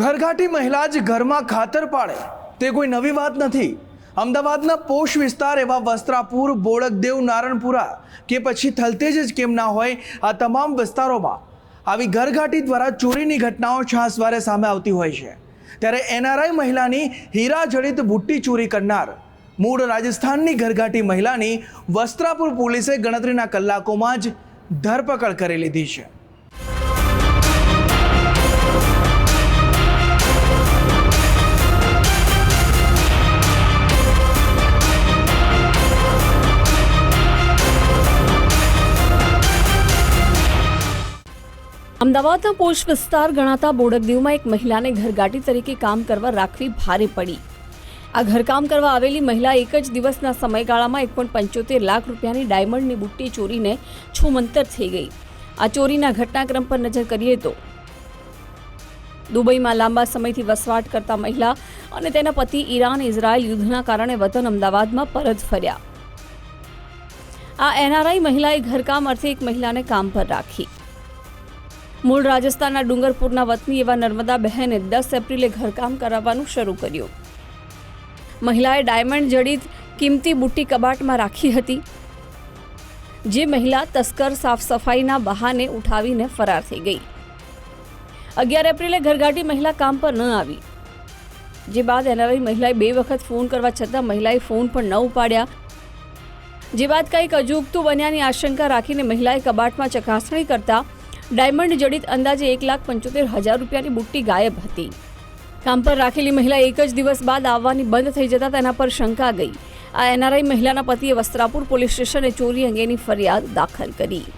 ઘરઘાટી મહિલા જ ઘરમાં ખાતર પાડે તે કોઈ નવી વાત નથી। અમદાવાદના પોશ વિસ્તાર એવા વસ્ત્રાપુર, બોડકદેવ, નારણપુરા કે પછી થલતેજ જ કેમ ના હોય, આ તમામ વિસ્તારોમાં આવી ઘરઘાટી દ્વારા ચોરીની ઘટનાઓ છાસવારે સામે આવતી હોય છે। ત્યારે એનઆરઆઈ મહિલાની હીરા જડિત બુટ્ટી ચોરી કરનાર મૂળ રાજસ્થાનની ઘરઘાટી મહિલાની વસ્ત્રાપુર પોલીસે ગણતરીના કલાકોમાં જ ધરપકડ કરી લીધી છે। અમદાવાદના પોશ વિસ્તાર ગણાતા બોડકદેવમાં એક મહિલાને ઘરઘાટી તરીકે કામ કરવા રાખવી ભારે પડી। આ ઘરકામ કરવા આવેલી મહિલા એક જ દિવસના સમયગાળામાં 1.75 લાખ રૂપિયાની ડાયમંડની બુટ્ટી ચોરીને છૂમંતર થઈ ગઈ। આ ચોરીના ઘટનાક્રમ પર નજર કરીએ તો દુબઈમાં લાંબા સમયથી વસવાટ કરતા મહિલા અને તેના પતિ ઈરાન ઇઝરાયલ યુદ્ધના કારણે વતન અમદાવાદમાં પરત ફર્યા। આ એનઆરઆઈ મહિલાએ ઘરકામ અર્થે એક મહિલાને કામ પર રાખી। મૂળ રાજસ્થાનના ડુંગરપુરના વતની એવા નર્મદા બહેને 10 એપ્રિલે ઘરકામ કરાવવાનું શરૂ કર્યું। મહિલાએ ડાયમંડ જડિત કિંમતી બુટ્ટી કબાટમાં રાખી હતી, જે મહિલા તસ્કર સાફ સફાઈના બહાને ઉઠાવીને ફરાર થઈ ગઈ। 11 એપ્રિલે ઘરઘાટી મહિલા કામ પર ન આવી, જે બાદ એનઆરઆઈ મહિલાએ 2 વખત ફોન કરવા છતાં મહિલાએ ફોન પણ ન ઉપાડ્યા। જે બાદ કંઈક અજુગતું બન્યાની આશંકા રાખીને મહિલાએ કબાટમાં ચકાસણી કરતા ડાયમંડ જડિત અંદાજે 1,75,000 રૂપિયાની બુટ્ટી ગાયબ હતી। કામ પર રાખેલી મહિલા એક જ દિવસ બાદ આવવાની બંધ થઈ જતા તેના પર શંકા ગઈ। આ એનઆરઆઈ મહિલાના પતિએ વસ્ત્રાપુર પોલીસ સ્ટેશને ચોરી અંગેની ફરિયાદ દાખલ કરી।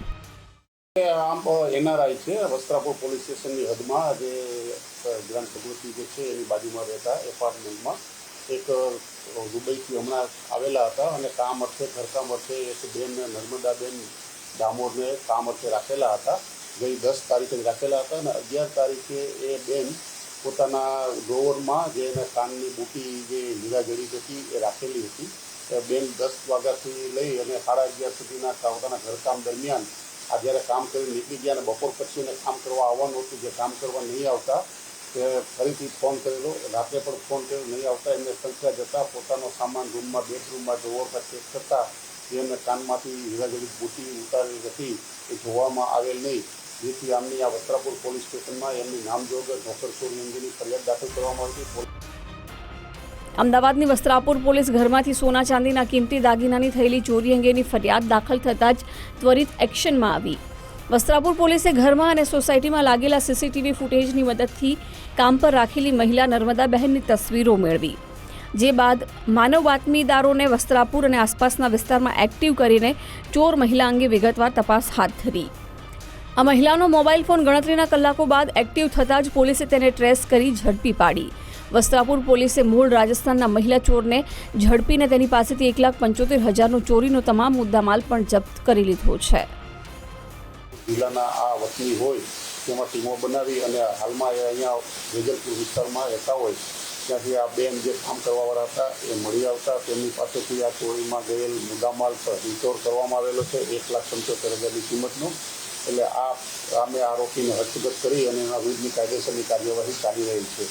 આમ એનઆરઆઈ છે, વસ્ત્રાપુર પોલીસ સ્ટેશનની હદમાં જે ગ્રામ સભ્યથી જે છે એની બાજુમાં રહેતા એપાર્ટમેન્ટમાં એક દુબઈથી હમણાં આવેલા હતા અને કામ અર્થે ઘરકામ અર્થે એક બેન નર્મદાબેન ડામોરને કામ અર્થે રાખેલા હતા। ગઈ 10 તારીખે રાખેલા હતા અને 11 તારીખે એ બેન પોતાના ડ્રોવરમાં જે એના કાનની બુટ્ટી જે હીરા જડિત હતી એ રાખેલી હતી। બેન 10 વાગ્યાથી લઈ અને 11:30 સુધીના પોતાના ઘરકામ દરમિયાન આ જ્યારે કામ કરી નીકળી ગયા અને બપોર પછી એને કામ કરવા આવવાનું હતું, જે કામ કરવા નહીં આવતા તે ફરીથી ફોન કરેલો, રાત્રે પણ ફોન કર્યો, નહીં આવતા એમને સંખ્યા જતાં પોતાનો સામાન રૂમમાં બેડરૂમમાં ડ્રોવર પર ચેક કરતા જે એમને કાનમાંથી હીરા જડિત બુટ્ટી ઉતારેલી હતી એ જોવામાં આવેલ નહીં, જેથી આમની આ વસ્ત્રાપુર પોલીસ સ્ટેશનમાં એમની નામજોગ નોકરચોરી અંગેની ફરિયાદ દાખલ કરવામાં આવી હતી। અમદાવાદની વસ્ત્રાપુર પોલીસ ઘરમાંથી સોના ચાંદીના કિંમતી દાગીનાની થયેલી ચોરી અંગેની ફરિયાદ દાખલ થતાં જ ત્વરિત એક્શનમાં આવી। વસ્ત્રાપુર પોલીસે ઘરમાં અને સોસાયટીમાં લાગેલા સીસીટીવી ફૂટેજની મદદથી કામ પર રાખેલી મહિલા નર્મદા બહેનની તસવીરો મેળવી, જે બાદ માનવ બાતમીદારોને વસ્ત્રાપુર અને આસપાસના વિસ્તારમાં એક્ટિવ કરીને ચોર મહિલા અંગે વિગતવાર તપાસ હાથ ધરી। આ મહિલાનો મોબાઈલ ફોન ગણતરીના કલાકો બાદ એક્ટિવ થતાં જ પોલીસે તેને ટ્રેસ કરી ઝડપી પાડી। વસ્ત્રાપુર પોલીસે મૂળ રાજસ્થાનના મહિલા ચોરને ઝડપીને તેની પાસેથી 1,75,000નો ચોરીનો તમામ મુદ્દામાલ પણ જપ્ત કરી લીધો છે। જિલ્લાના આ વતની હોય તેમાં ટીમો બનાવી અને હાલમાં એ અહીંયા વેજલપુર વિસ્તારમાં રહેતા હોય ત્યાંથી આ બેન જે કામ કરવાવાળા હતા એ મળી આવતા તેમની પાસેથી આ ચોરીમાં ગયેલ મુદ્દામાલ પર રિકવર કરવામાં આવેલો છે 1,75,000ની કિંમતનો। એટલે અમે આરોપીને હસ્તગત કરી અને એના વિરુદ્ધની કાયદેસરની કાર્યવાહી ચાલી રહી છે।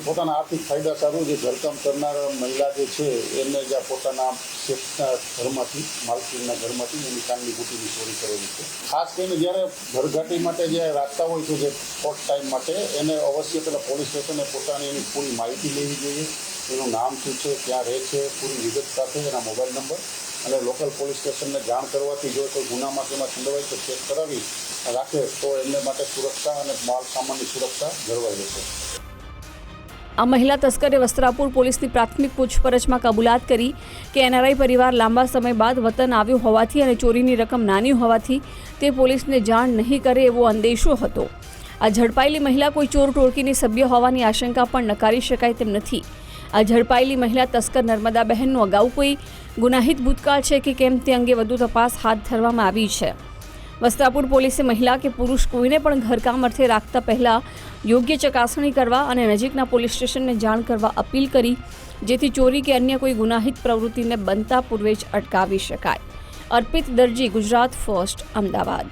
પોતાના આર્થિક ફાયદા સારું જે ઘરકામ કરનાર મહિલા જે છે એને જ પોતાના શેઠના ઘરમાંથી માલકીનના ઘરમાંથી એની કાનની બુટ્ટીની ચોરી કરેલી છે। ખાસ કરીને જ્યારે ઘરઘાટી માટે જે રાખતા હોય છે જે શોર્ટ ટાઈમ માટે એને અવશ્ય પહેલાં પોલીસ સ્ટેશને પોતાની એની પૂરી માહિતી લેવી જોઈએ, એનું નામ શું છે, ક્યાં રહે છે, પૂરી વિગત સાથે એના મોબાઈલ નંબર અને લોકલ પોલીસ સ્ટેશનને જાણ કરવાથી જો કોઈ ગુનામાં તેમાં સંડોવાય તો ચેક કરાવી રાખે તો એમને માટે સુરક્ષા અને માલ સામાનની સુરક્ષા જળવાઈ રહેશે। આ મહિલા તસ્કરે વસ્ત્રાપુર પોલીસની પ્રાથમિક પૂછપરછમાં કબૂલાત કરી કે એનઆરઆઈ પરિવાર લાંબા સમય બાદ વતન આવ્યું હોવાથી અને ચોરીની રકમ નાની હોવાથી તે પોલીસને જાણ નહીં કરે એવો અંદેશો હતો। આ ઝડપાયેલી મહિલા કોઈ ચોર ટોળકીની સભ્ય હોવાની આશંકા પણ નકારી શકાય તેમ નથી। આ ઝડપાયેલી મહિલા તસ્કર નર્મદા બહેનનું અગાઉ કોઈ ગુનાહિત ભૂતકાળ છે કે કેમ તે અંગે વધુ તપાસ હાથ ધરવામાં આવી છે। વસ્ત્રાપુર પોલીસે મહિલા કે પુરુષ કોઈને પણ ઘરકામ અર્થે રાખતા પહેલા યોગ્ય ચકાસણી કરવા અને નજીકના પોલીસ સ્ટેશનને જાણ કરવા અપીલ કરી, જેથી ચોરી કે અન્ય કોઈ ગુનાહિત પ્રવૃત્તિને બનતા પૂર્વે જ અટકાવી શકાય। અર્પિત દરજી, ગુજરાત ફર્સ્ટ, અમદાવાદ।